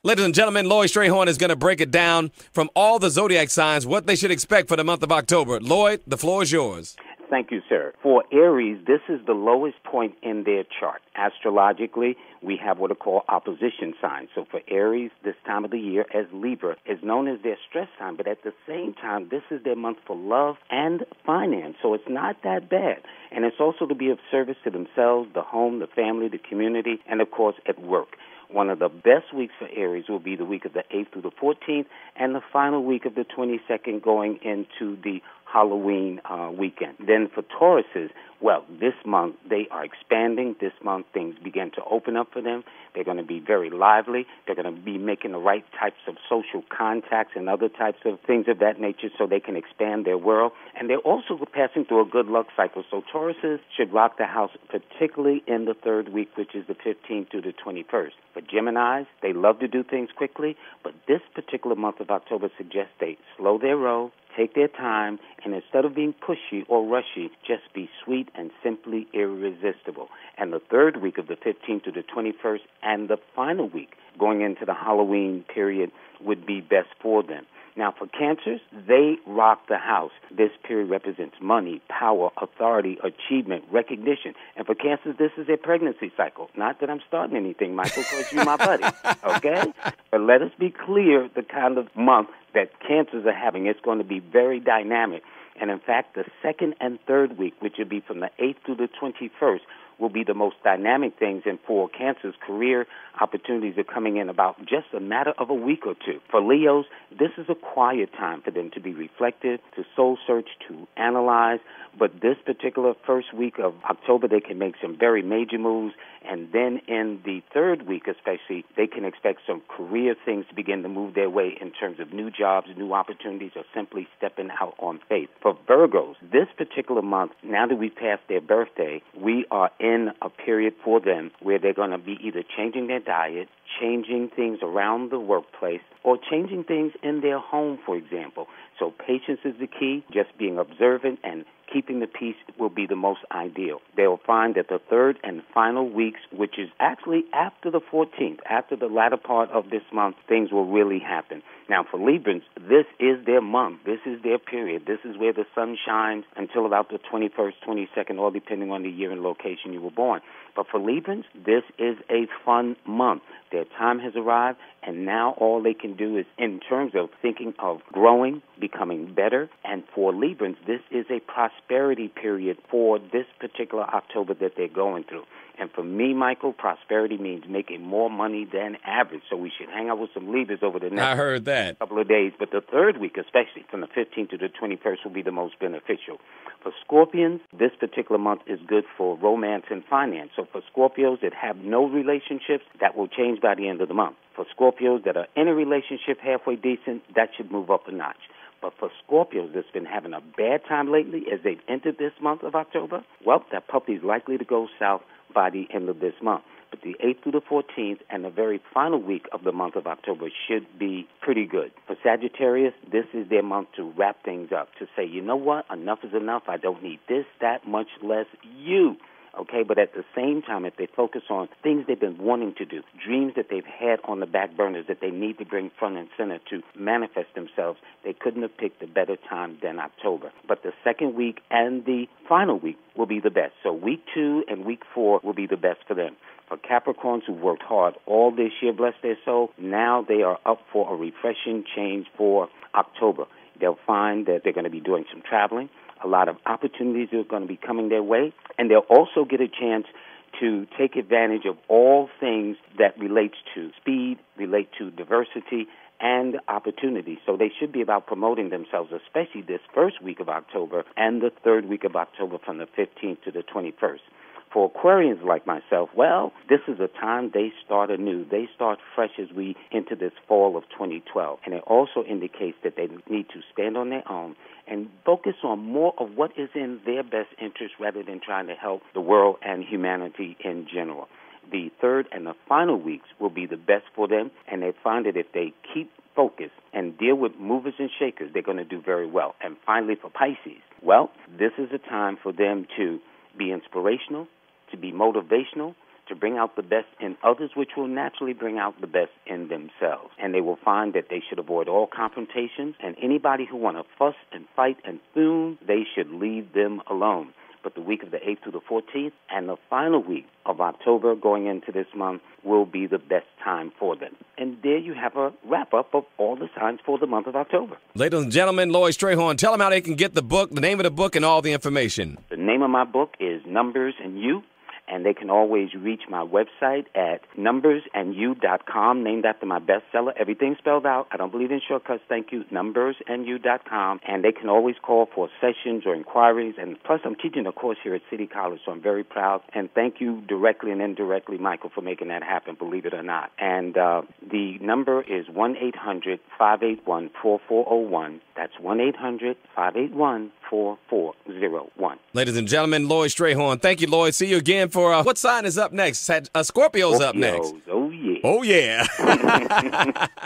Ladies and gentlemen, Lloyd Strayhorn is going to break it down from all the zodiac signs, what they should expect for the month of October. Lloyd, the floor is yours. Thank you, sir. For Aries, this is the lowest point in their chart. Astrologically, we have what are called opposition signs. So for Aries, this time of the year, as Libra, is known as their stress time, but at the same time, this is their month for love and finance. So it's not that bad. And it's also to be of service to themselves, the home, the family, the community, and, of course, at work. One of the best weeks for Aries will be the week of the 8th through the 14th and the final week of the 22nd going into the Halloween weekend. Then for Tauruses, well, this month they are expanding. This month things begin to open up for them. They're going to be very lively. They're going to be making the right types of social contacts and other types of things of that nature so they can expand their world. And they're also passing through a good luck cycle. So Tauruses should rock the house, particularly in the third week, which is the 15th through the 21st. For Geminis, they love to do things quickly, but this particular month of October suggests they slow their roll, take their time, and instead of being pushy or rushy, just be sweet and simply irresistible. And the third week of the 15th to the 21st and the final week going into the Halloween period would be best for them. Now, for Cancers, they rock the house. This period represents money, power, authority, achievement, recognition. And for Cancers, this is their pregnancy cycle. Not that I'm starting anything, Michael, because you're my buddy, okay? But let us be clear the kind of month that Cancers are having. It's going to be very dynamic. And, in fact, the second and third week, which will be from the 8th to the 21st, will be the most dynamic things. And for Cancer's career opportunities are coming in about just a matter of a week or two. For Leos, this is a quiet time for them to be reflective, to soul search, to analyze. But this particular first week of October, they can make some very major moves. And then in the third week especially, they can expect some career things to begin to move their way in terms of new jobs, new opportunities, or simply stepping out on faith. For Virgos, this particular month, now that we've passed their birthday, we are in a period for them where they're going to be either changing their diet, changing things around the workplace, or changing things in their home, for example. So patience is the key. Just being observant and keeping the peace will be the most ideal. They'll find that the third and final weeks, which is actually after the 14th, after the latter part of this month, things will really happen. Now, for Librans, this is their month. This is their period. This is where the sun shines until about the 21st, 22nd, all depending on the year and location you were born. But for Librans, this is a fun month. Their time has arrived, and now all they can do is, in terms of thinking of growing, becoming better. And for Librans, this is a prosperity period for this particular October that they're going through. And for me, Michael, prosperity means making more money than average. So we should hang out with some Libras over the next couple of days. But the third week, especially from the 15th to the 21st, will be the most beneficial. For Scorpions, this particular month is good for romance and finance. So for Scorpios that have no relationships, that will change by the end of the month. For Scorpios that are in a relationship halfway decent, that should move up a notch. But for Scorpios that's been having a bad time lately as they've entered this month of October, well, that puppy's likely to go south by the end of this month. But the 8th through the 14th and the very final week of the month of October should be pretty good. For Sagittarius, this is their month to wrap things up, to say, you know what, enough is enough. I don't need this, that, much less you. Okay, but at the same time, if they focus on things they've been wanting to do, dreams that they've had on the back burners that they need to bring front and center to manifest themselves, they couldn't have picked a better time than October. But the second week and the final week will be the best. So week 2 and week 4 will be the best for them. For Capricorns who worked hard all this year, bless their soul, now they are up for a refreshing change for October. They'll find that they're going to be doing some traveling. A lot of opportunities are going to be coming their way, and they'll also get a chance to take advantage of all things that relates to speed, relate to diversity, and opportunity. So they should be about promoting themselves, especially this first week of October and the third week of October from the 15th to the 21st. For Aquarians like myself, well, this is a time they start anew. They start fresh as we enter this fall of 2012. And it also indicates that they need to stand on their own and focus on more of what is in their best interest rather than trying to help the world and humanity in general. The third and the final weeks will be the best for them, and they find that if they keep focused and deal with movers and shakers, they're going to do very well. And finally, for Pisces, well, this is a time for them to be inspirational, to be motivational, to bring out the best in others, which will naturally bring out the best in themselves. And they will find that they should avoid all confrontations, and anybody who want to fuss and fight and fume, they should leave them alone. But the week of the 8th through the 14th and the final week of October going into this month will be the best time for them. And there you have a wrap-up of all the signs for the month of October. Ladies and gentlemen, Lloyd Strayhorn, tell them how they can get the book, the name of the book, and all the information. The name of my book is Numbers and You, and they can always reach my website at numbersandyou.com, named after my bestseller. Everything spelled out. I don't believe in shortcuts. Thank you. Numbersandyou.com. And they can always call for sessions or inquiries. And plus, I'm teaching a course here at City College, so I'm very proud. And thank you directly and indirectly, Michael, for making that happen, believe it or not. And the number is 1-800-581-4401. That's 1-800-581-4401. Ladies and gentlemen, Lloyd Strayhorn. Thank you, Lloyd. See you again for what sign is up next? Scorpio's up next. Oh, yeah. Oh, yeah.